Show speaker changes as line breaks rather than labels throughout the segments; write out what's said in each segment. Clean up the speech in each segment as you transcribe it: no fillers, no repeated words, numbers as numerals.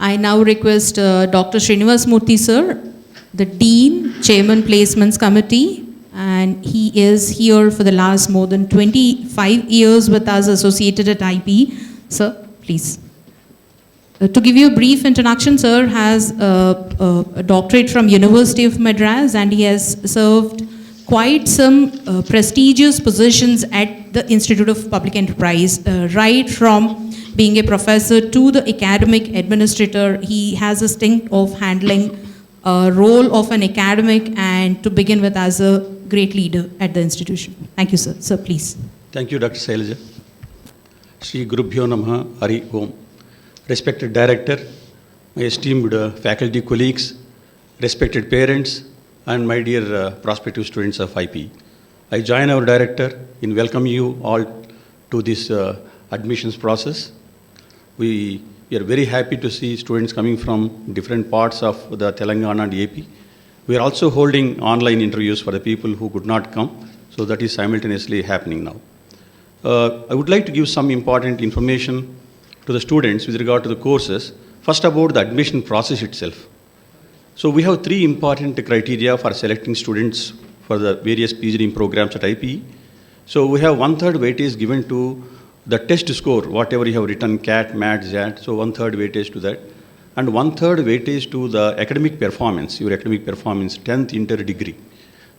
I now request Dr. Srinivas Murthy sir, the Dean, Chairman Placements Committee, and he is here for the last more than 25 years with us associated at IP. Sir, please. To give you a brief introduction, sir has a doctorate from University of Madras and he has served quite some prestigious positions at the Institute of Public Enterprise, right from being a professor to the academic administrator. He has a stint of handling a role of an academic and to begin with as a great leader at the institution. Thank you, sir. Sir, please.
Thank you, Dr. Sailaja. Shri Gurubhyo Namaha Hari Om. Respected Director, my esteemed faculty colleagues, respected parents, and my dear prospective students of IP. I join our Director in welcoming you all to this admissions process. We are very happy to see students coming from different parts of the Telangana and AP. We are also holding online interviews for the people who could not come, so that is simultaneously happening now. I would like to give some important information to the students with regard to the courses. First, about the admission process itself. So we have three important criteria for selecting students for the various PGDM programs at IPE. So we have 1/3 weightage given to the test score, whatever you have written, CAT, MAT, ZAT, so 1/3 weightage to that. And 1/3 weightage to the academic performance, your academic performance, 10th inter degree.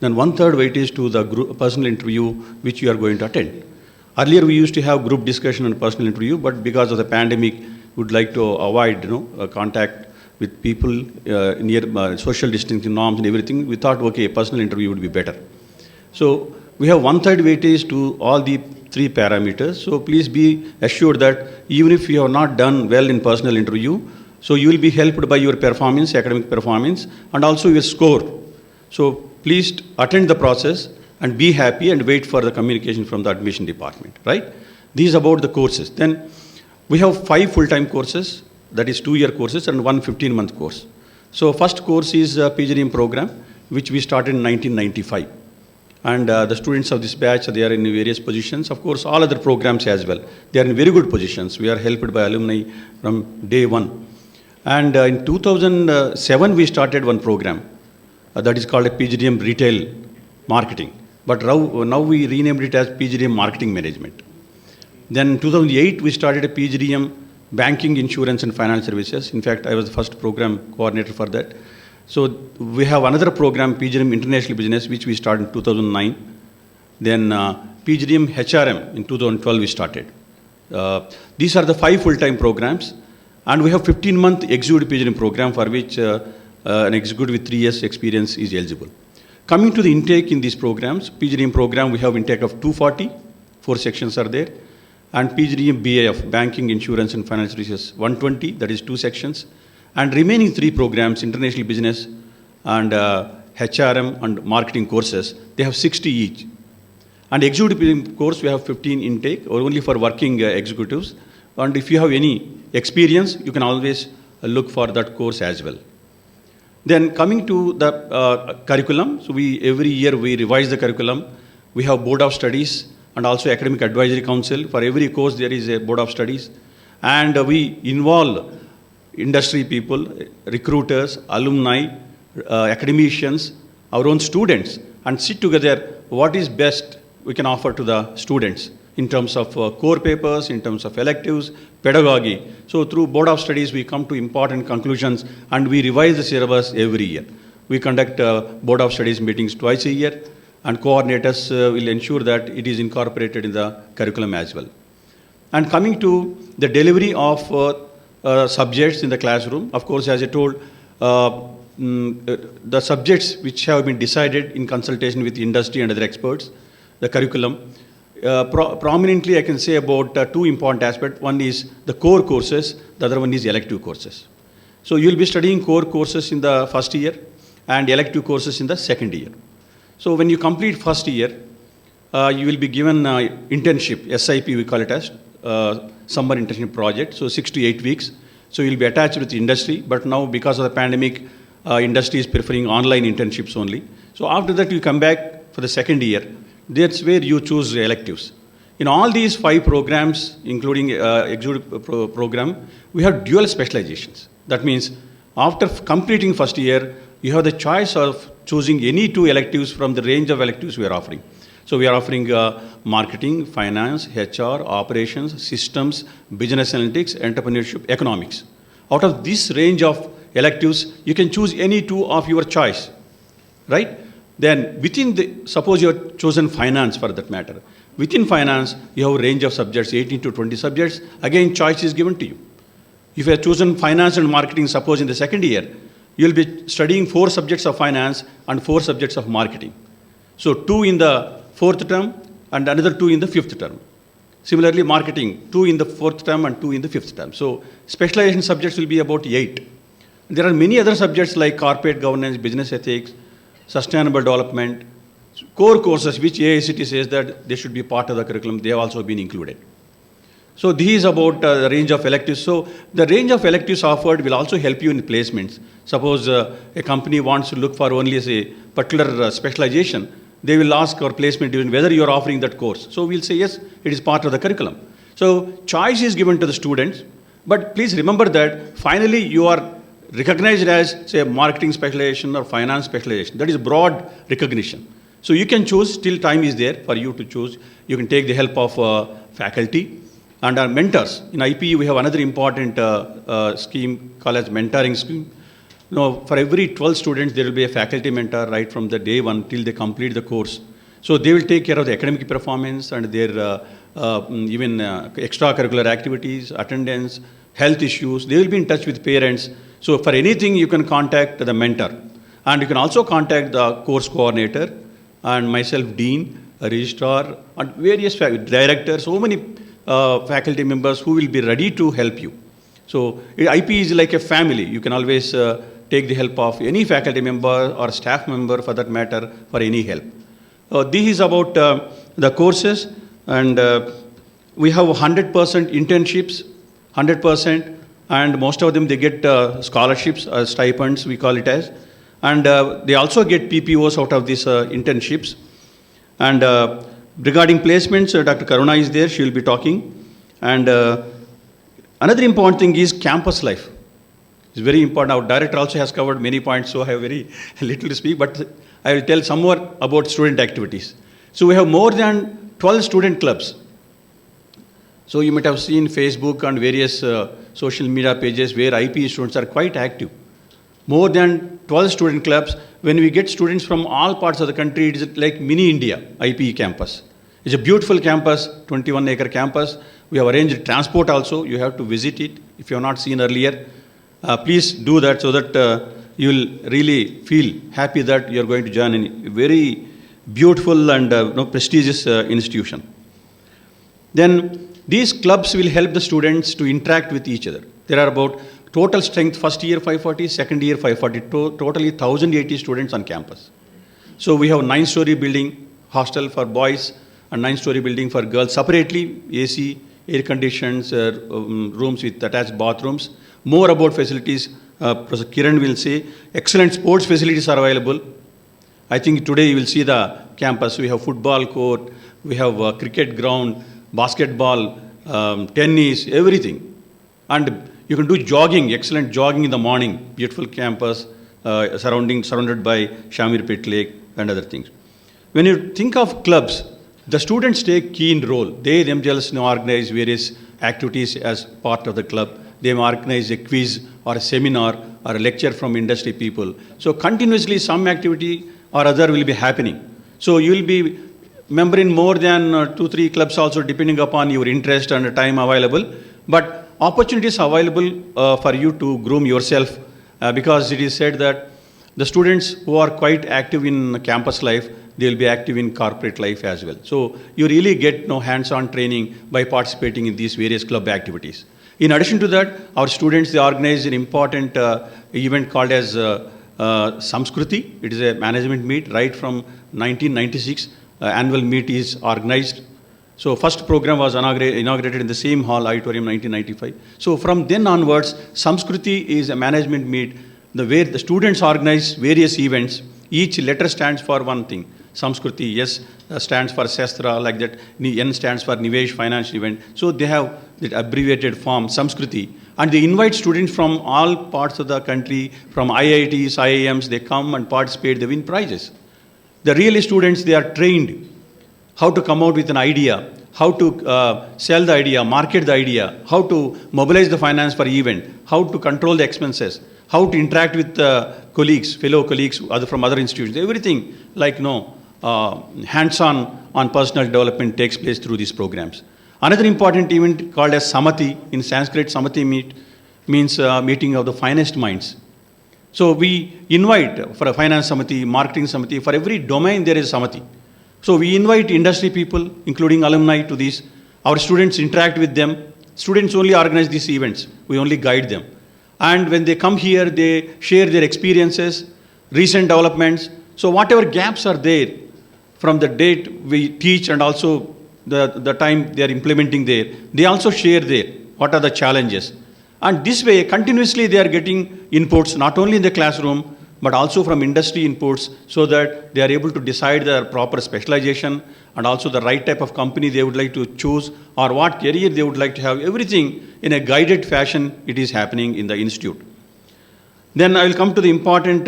Then 1/3 weightage to the personal interview which you are going to attend. Earlier we used to have group discussion and personal interview, but because of the pandemic, we would like to avoid contact with people near social distancing norms and everything. We thought, okay, a personal interview would be better. So we have 1/3 weightage to all the three parameters. So please be assured that even if you have not done well in personal interview, so you will be helped by your performance, academic performance, and also your score. So please attend the process and be happy and wait for the communication from the admission department, right? These about the courses. Then we have 5 full-time courses, that is 2-year courses and 1 15-month course. So first course is a PGDM program, which we started in 1995. And the students of this batch, they are in various positions. Of course, all other programs as well. They are in very good positions. We are helped by alumni from day one. And in 2007, we started one program that is called a PGDM Retail Marketing. But now we renamed it as PGDM Marketing Management. Then in 2008, we started a PGDM Banking, Insurance and Finance Services. In fact, I was the first program coordinator for that. So we have another program, PGDM International Business, which we started in 2009. Then PGDM HRM in 2012 we started. These are the 5 full-time programs. And we have 15-month executive PGDM program for which an executive with 3 years experience is eligible. Coming to the intake in these programs, PGDM program, we have intake of 240, 4 sections are there. And PGDM BAF, Banking, Insurance and Finance Services, 120, that is 2 sections. And remaining 3 programs, International Business and HRM and Marketing courses, they have 60 each. And executive course, we have 15 intake, or only for working executives. And if you have any experience, you can always look for that course as well. Then coming to the curriculum, so every year we revise the curriculum. We have Board of Studies and also Academic Advisory Council. For every course, there is a Board of Studies. And we involve industry people, recruiters, alumni, academicians, our own students, and sit together what is best we can offer to the students in terms of core papers, in terms of electives, pedagogy. So through Board of Studies, we come to important conclusions and we revise the syllabus every year. We conduct Board of Studies meetings twice a year, and coordinators will ensure that it is incorporated in the curriculum as well. And coming to the delivery of subjects in the classroom, of course, as I told, the subjects which have been decided in consultation with industry and other experts, the curriculum, prominently I can say about 2 important aspects. One is the core courses, the other one is elective courses. So you will be studying core courses in the first year and elective courses in the second year. So when you complete first year, you will be given internship, SIP we call it as, summer internship project, so 6 to 8 weeks. So you'll be attached with the industry, but now because of the pandemic, industry is preferring online internships only. So after that you come back for the second year, that's where you choose electives. In all these 5 programs, including executive program, we have dual specializations. That means after completing first year, you have the choice of choosing any two electives from the range of electives we are offering. So we are offering marketing, finance, HR, operations, systems, business analytics, entrepreneurship, economics. Out of this range of electives, you can choose any two of your choice, right? Then within suppose you have chosen finance for that matter. Within finance, you have a range of subjects, 18 to 20 subjects. Again, choice is given to you. If you have chosen finance and marketing, suppose in the second year, you will be studying 4 subjects of finance and 4 subjects of marketing. So 2 in the 4th term and another 2 in the 5th term. Similarly, marketing, 2 in the 4th term and 2 in the 5th term. So specialization subjects will be about 8. There are many other subjects like corporate governance, business ethics, sustainable development, core courses which AICT says that they should be part of the curriculum. They have also been included. So this is about the range of electives. So the range of electives offered will also help you in placements. Suppose a company wants to look for only a particular specialization, they will ask our placement division whether you are offering that course. So we'll say yes, it is part of the curriculum. So choice is given to the students, but please remember that finally you are recognized as, say, marketing specialization or finance specialization. That is broad recognition. So you can choose, still time is there for you to choose. You can take the help of faculty and our mentors. In IPE, we have another important scheme called as mentoring scheme. You know, for every 12 students, there will be a faculty mentor right from the day one till they complete the course. So they will take care of the academic performance and their even extracurricular activities, attendance, health issues. They will be in touch with parents. So for anything, you can contact the mentor. And you can also contact the course coordinator and myself, dean, a registrar, and various directors, so many faculty members who will be ready to help you. So IP is like a family. You can always take the help of any faculty member or staff member for that matter for any help. This is about the courses, and we have 100% internships, 100%, and most of them they get scholarships, stipends we call it as, and they also get PPOs out of these internships. And regarding placements, Dr. Karuna is there, she will be talking. And another important thing is campus life. It's very important. Our director also has covered many points, so I have very little to speak, but I will tell some more about student activities. So we have more than 12 student clubs. So you might have seen Facebook and various social media pages where IPE students are quite active. More than 12 student clubs. When we get students from all parts of the country, it is like mini India, IPE campus. It's a beautiful campus, 21-acre campus. We have arranged transport also. You have to visit it if you have not seen earlier. Please do that so that you will really feel happy that you are going to join in a very beautiful and prestigious institution. Then these clubs will help the students to interact with each other. There are about total strength, first year 540, second year 540, totally 1,080 students on campus. So we have 9-story building, hostel for boys, and 9-story building for girls, separately AC, air conditions, rooms with attached bathrooms. More about facilities, Professor Kiran will say, excellent sports facilities are available. I think today you will see the campus. We have football court, we have a cricket ground, basketball, tennis, everything. And you can do jogging, excellent jogging in the morning, beautiful campus, surrounded by Shamir Pit Lake and other things. When you think of clubs, the students take keen role. They themselves organize various activities as part of the club. They may organize a quiz or a seminar or a lecture from industry people. So continuously some activity or other will be happening. So you will be member in more than 2-3 clubs also, depending upon your interest and time available. But opportunities available for you to groom yourself because it is said that the students who are quite active in campus life, they will be active in corporate life as well. So you really get hands-on training by participating in these various club activities. In addition to that, our students, they organize an important event called as Samskruti. It is a management meet right from 1996. Annual meet is organized. So first program was inaugurated in the same hall, auditorium, 1995. So from then onwards, Samskruti is a management meet where the students organize various events. Each letter stands for one thing. Samskruti, S stands for Shastra, like that. N stands for Nivesh Financial Event. So they have the abbreviated form, Samskruti. And they invite students from all parts of the country, from IITs, IIMs, they come and participate, they win prizes. The real students, they are trained how to come out with an idea, how to sell the idea, market the idea, how to mobilize the finance for event, how to control the expenses, how to interact with colleagues, fellow colleagues from other institutions. Everything like hands-on on personal development takes place through these programs. Another important event called as Samati, in Sanskrit Samati means meeting of the finest minds. So we invite for a finance Samati, marketing Samati, for every domain there is Samati. So we invite industry people, including alumni, to these. Our students interact with them. Students only organize these events. We only guide them. And when they come here, they share their experiences, recent developments. So whatever gaps are there from the date we teach and also the time they are implementing there, they also share there what are the challenges. And this way, continuously they are getting inputs, not only in the classroom, but also from industry inputs, so that they are able to decide their proper specialization and also the right type of company they would like to choose or what career they would like to have. Everything in a guided fashion, it is happening in the institute. Then I will come to the important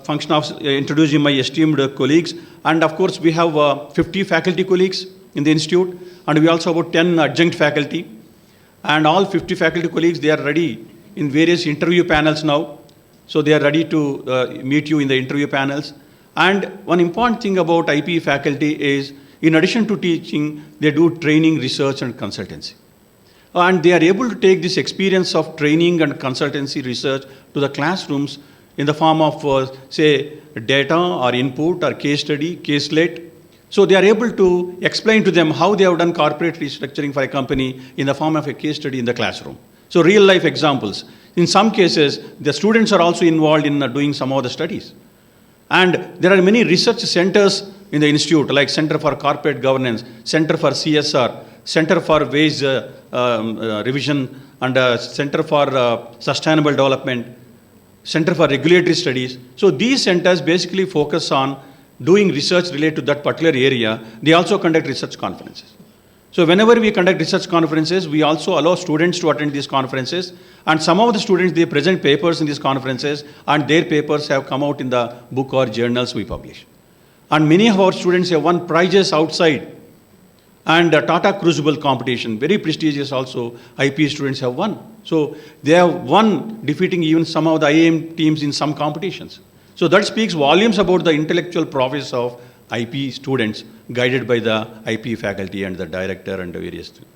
function of introducing my esteemed colleagues. And of course, we have 50 faculty colleagues in the institute, and we also have about 10 adjunct faculty. And all 50 faculty colleagues, they are ready in various interview panels now. So they are ready to meet you in the interview panels. And one important thing about IPE faculty is, in addition to teaching, they do training, research, and consultancy. And they are able to take this experience of training and consultancy research to the classrooms in the form of, say, data or input or case study, caselet. So they are able to explain to them how they have done corporate restructuring for a company in the form of a case study in the classroom. So real life examples. In some cases, the students are also involved in doing some of the studies. And there are many research centers in the institute, like Center for Corporate Governance, Center for CSR, Center for Waste Revision, and Center for Sustainable Development, Center for Regulatory Studies. So these centers basically focus on doing research related to that particular area. They also conduct research conferences. So whenever we conduct research conferences, we also allow students to attend these conferences. And some of the students, they present papers in these conferences, and their papers have come out in the book or journals we publish. And many of our students have won prizes outside. And Tata Crucible competition, very prestigious also, IP students have won. So they have won, defeating even some of the IIM teams in some competitions. So that speaks volumes about the intellectual prowess of IP students, guided by the IP faculty and the director and the various things.